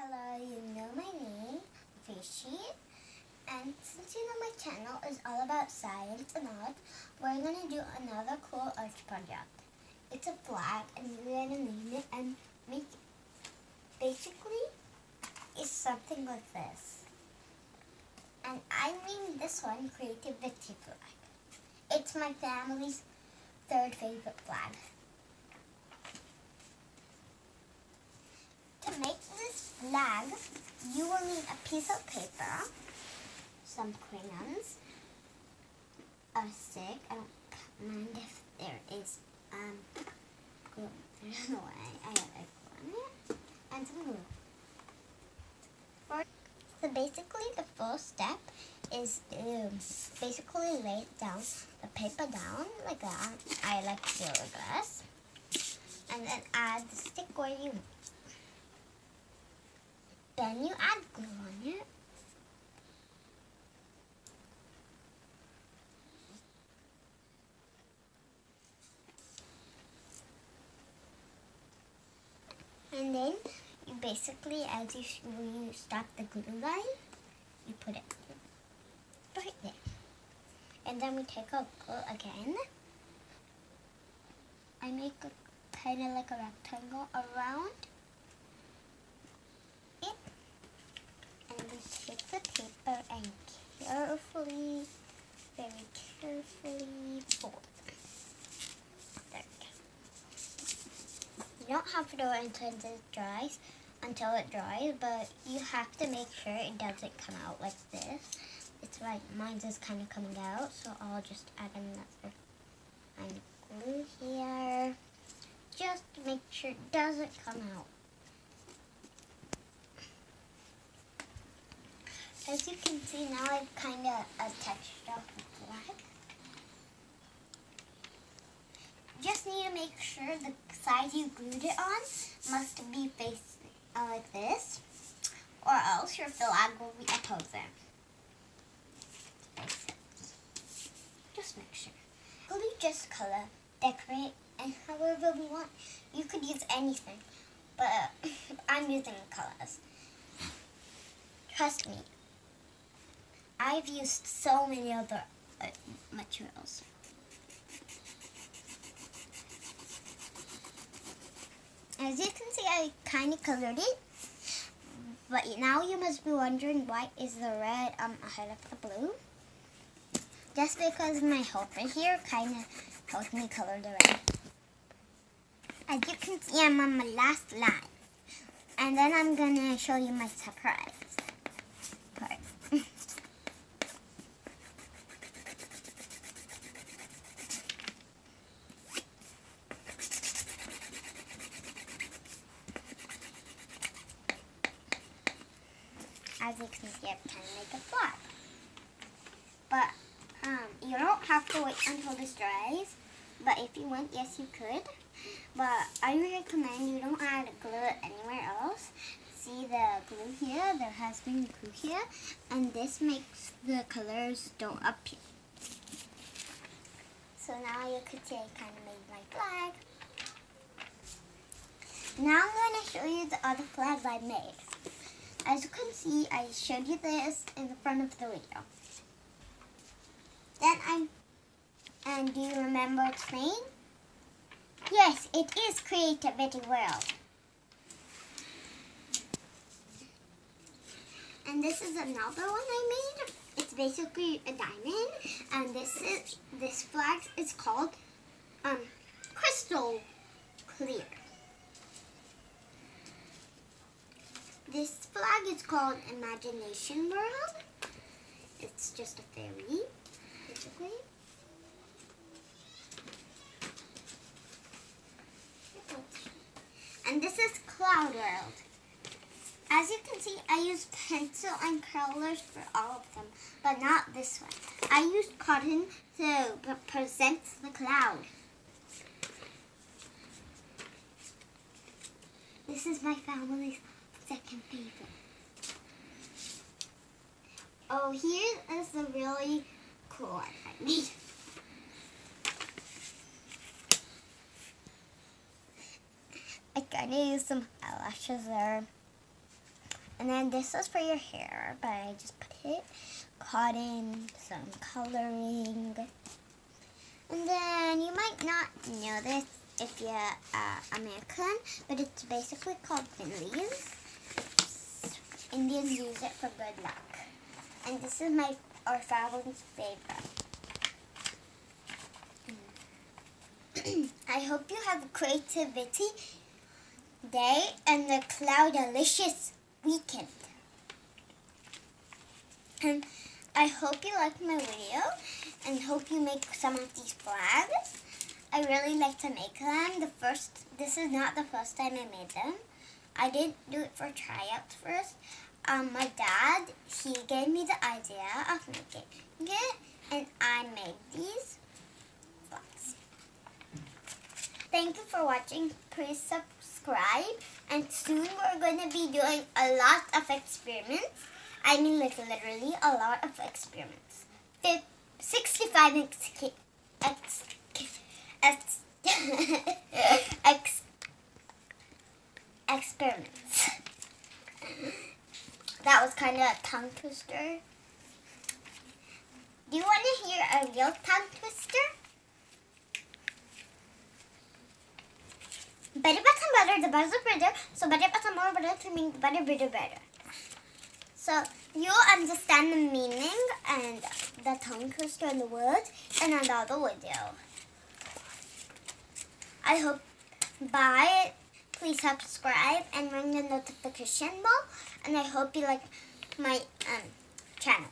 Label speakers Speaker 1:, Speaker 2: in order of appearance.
Speaker 1: Hello, you know my name, Fishy, and since you know my channel is all about science and art, we're going to do another cool art project. It's a flag and we're going to name it and make it. Basically, it's something like this. And I named this one Creativity Flag. It's my family's third favorite flag. To make this flag, you will need a piece of paper, some crayons, a stick, I don't mind if there is glue. There's no way, I got a glue on it, and some glue. So basically the first step is basically lay down the paper down like that. I like to do this. And then add the stick where you want. Then you add glue on it. And then you basically, as you stop the glue line, you put it right there. And then we take our glue again. I make a kind of like a rectangle around it. And we take the paper and carefully, very carefully fold it. There we go. You don't have to do it until it dries, but you have to make sure it doesn't come out like this. It's like mine is kind of coming out, so I'll just add another glue here, just to make sure it doesn't come out. As you can see now, I've kind of attached off the flag. Just need to make sure the side you glued it on must be facing like this, or else your flag will be opposing. Just make sure. We just color, decorate, and however we want. You could use anything, but I'm using colors. Trust me. I've used so many other materials. As you can see, I kind of colored it, but now you must be wondering why is the red ahead of the blue? Just because my helper here kind of helped me color the red. As you can see, I'm on my last line, and then I'm gonna show you my surprise part. As you can see, I've kind of make a flag. But you don't have to wait until this dries. But if you want, yes, you could. But I recommend you don't add glue anywhere else. See the glue here? There has been glue here. And this makes the colors don't appear. So now you could see I kind of made my flag. Now I'm going to show you the other flags I made. As you can see, I showed you this in the front of the video. And do you remember its name? Yes, it is Creativity World. And this is another one I made. It's basically a diamond, and this flag is called Crystal Clear. This flag is called Imagination World. It's just a fairy, basically. And this is Cloud World. As you can see, I used pencil and colors for all of them, but not this one. I used cotton to present the cloud. This is my family's second favorite. Oh, here is the really cool one I made. I kind of used some eyelashes there. And then this is for your hair, but I just put it cotton, some coloring. And then you might not know this if you're American, but it's basically called Finleys. Indians use it for good luck. And this is our family's favorite. I hope you have a creativity day and a cloud-delicious weekend. And I hope you like my video and hope you make some of these flags. I really like to make them. This is not the first time I made them. I didn't do it for tryouts first. My dad, he gave me the idea of making it, and I made these flags. Thank you for watching. Please subscribe, and soon we're going to be doing a lot of experiments. I mean, like literally a lot of experiments. 65 experiments. That was kind of a tongue twister. Do you want to hear a real tongue twister? Better butter, the butter better. So better more butter to make butter better. So you'll understand the meaning and the tongue twister and the words in another video. I hope. Bye. Please subscribe and ring the notification bell. And I hope you like my channel.